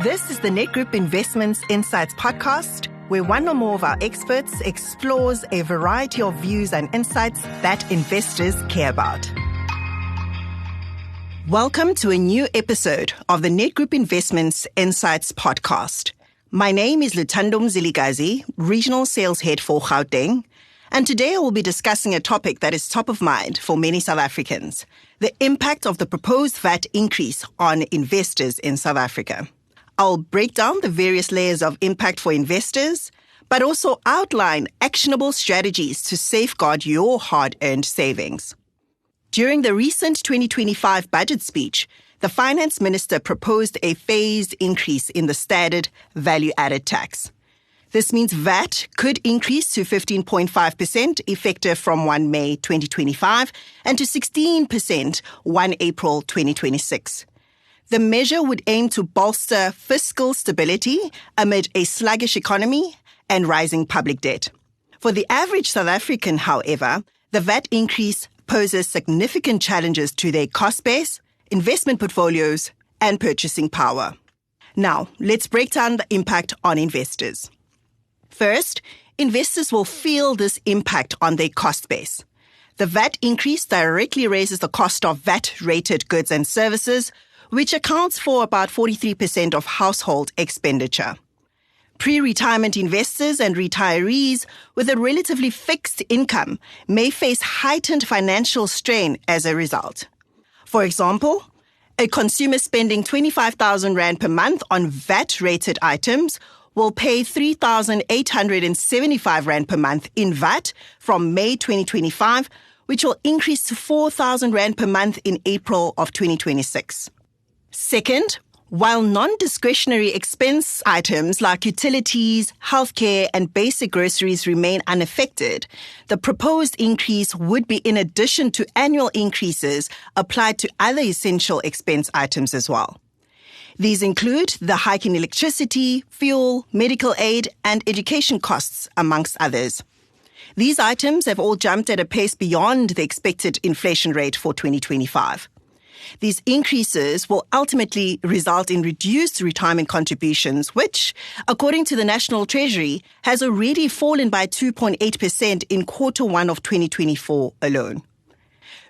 This is the Net Group Investments Insights podcast, where one or more of our experts explores a variety of views and insights that investors care about. Welcome to a new episode of the Net Group Investments Insights podcast. My name is Lutando Mzilikazi, Regional Sales Head for Gauteng, and today I will be discussing a topic that is top of mind for many South Africans, the impact of the proposed VAT increase on investors in South Africa. I'll break down the various layers of impact for investors, but also outline actionable strategies to safeguard your hard-earned savings. During the recent 2025 budget speech, the Finance Minister proposed a phased increase in the standard value-added tax. This means VAT could increase to 15.5% effective from 1 May 2025 and to 16% 1 April 2026. The measure would aim to bolster fiscal stability amid a sluggish economy and rising public debt. For the average South African, however, the VAT increase poses significant challenges to their cost base, investment portfolios, and purchasing power. Now, let's break down the impact on investors. First, investors will feel this impact on their cost base. The VAT increase directly raises the cost of VAT-rated goods and services, which accounts for about 43% of household expenditure. Pre-retirement investors and retirees with a relatively fixed income may face heightened financial strain as a result. For example, a consumer spending 25,000 Rand per month on VAT-rated items will pay 3,875 Rand per month in VAT from May 2025, which will increase to 4,000 Rand per month in April of 2026. Second, while non-discretionary expense items like utilities, healthcare, and basic groceries remain unaffected, the proposed increase would be in addition to annual increases applied to other essential expense items as well. These include the hike in electricity, fuel, medical aid, and education costs, amongst others. These items have all jumped at a pace beyond the expected inflation rate for 2025. These increases will ultimately result in reduced retirement contributions, which, according to the National Treasury, has already fallen by 2.8% in Q1 of 2024 alone.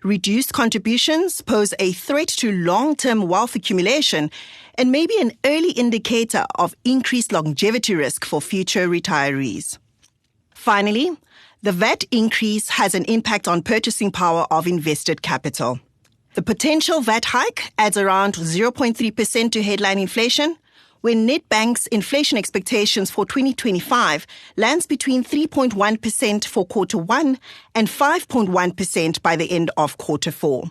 Reduced contributions pose a threat to long-term wealth accumulation and may be an early indicator of increased longevity risk for future retirees. Finally, the VAT increase has an impact on purchasing power of invested capital. The potential VAT hike adds around 0.3% to headline inflation, when Nedbank's inflation expectations for 2025 lands between 3.1% for Q1 and 5.1% by the end of Q4.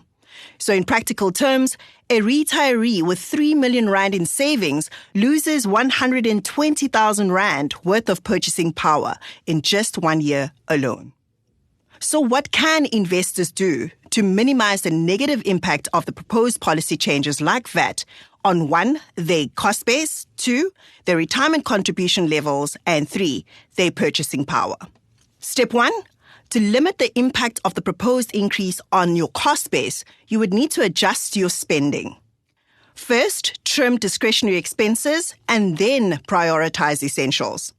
So in practical terms, a retiree with 3 million Rand in savings loses 120,000 Rand worth of purchasing power in just 1 year alone. So what can investors do to minimize the negative impact of the proposed policy changes like VAT on 1, their cost base, 2, their retirement contribution levels, and 3, their purchasing power? Step 1, to limit the impact of the proposed increase on your cost base, you would need to adjust your spending. First, trim discretionary expenses and then prioritize essentials.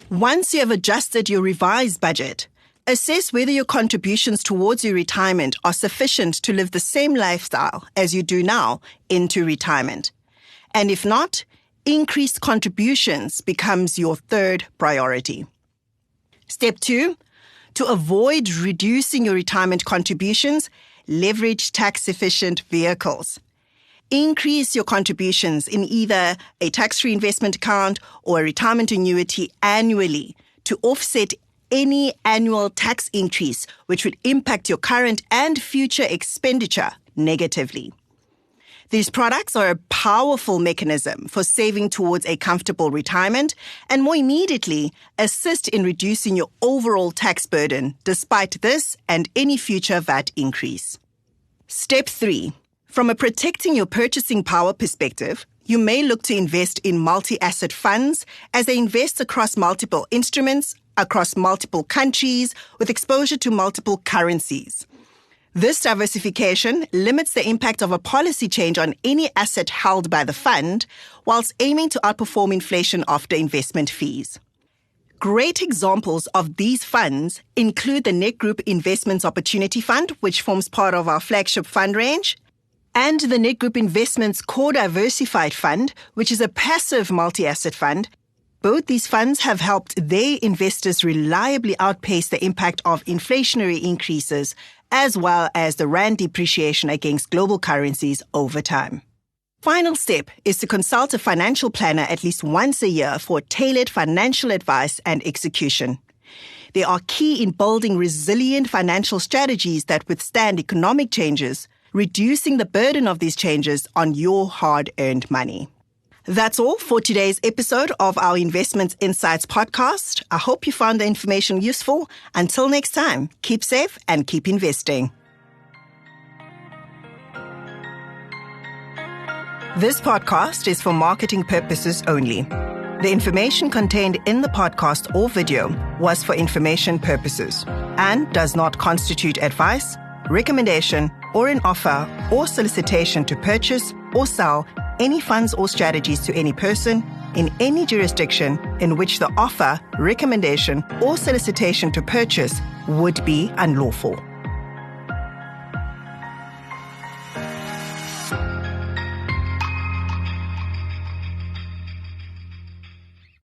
Once you have adjusted your revised budget, assess whether your contributions towards your retirement are sufficient to live the same lifestyle as you do now into retirement. And if not, increased contributions becomes your third priority. Step 2, to avoid reducing your retirement contributions, leverage tax-efficient vehicles. Increase your contributions in either a tax-free investment account or a retirement annuity annually to offset any annual tax increase which would impact your current and future expenditure negatively. These products are a powerful mechanism for saving towards a comfortable retirement and more immediately assist in reducing your overall tax burden despite this and any future VAT increase. Step 3. From a protecting your purchasing power perspective, you may look to invest in multi-asset funds as they invest across multiple instruments, across multiple countries, with exposure to multiple currencies. This diversification limits the impact of a policy change on any asset held by the fund, whilst aiming to outperform inflation after investment fees. Great examples of these funds include the Net Group Investments Opportunity Fund, which forms part of our flagship fund range, and the Net Group Investments Core Diversified Fund, which is a passive multi-asset fund. Both these funds have helped their investors reliably outpace the impact of inflationary increases, as well as the rand depreciation against global currencies over time. Final step is to consult a financial planner at least once a year for tailored financial advice and execution. They are key in building resilient financial strategies that withstand economic changes, reducing the burden of these changes on your hard-earned money. That's all for today's episode of our Investments Insights podcast. I hope you found the information useful. Until next time, keep safe and keep investing. This podcast is for marketing purposes only. The information contained in the podcast or video was for information purposes and does not constitute advice, recommendation, or an offer or solicitation to purchase or sell any funds or strategies to any person in any jurisdiction in which the offer, recommendation, or solicitation to purchase would be unlawful.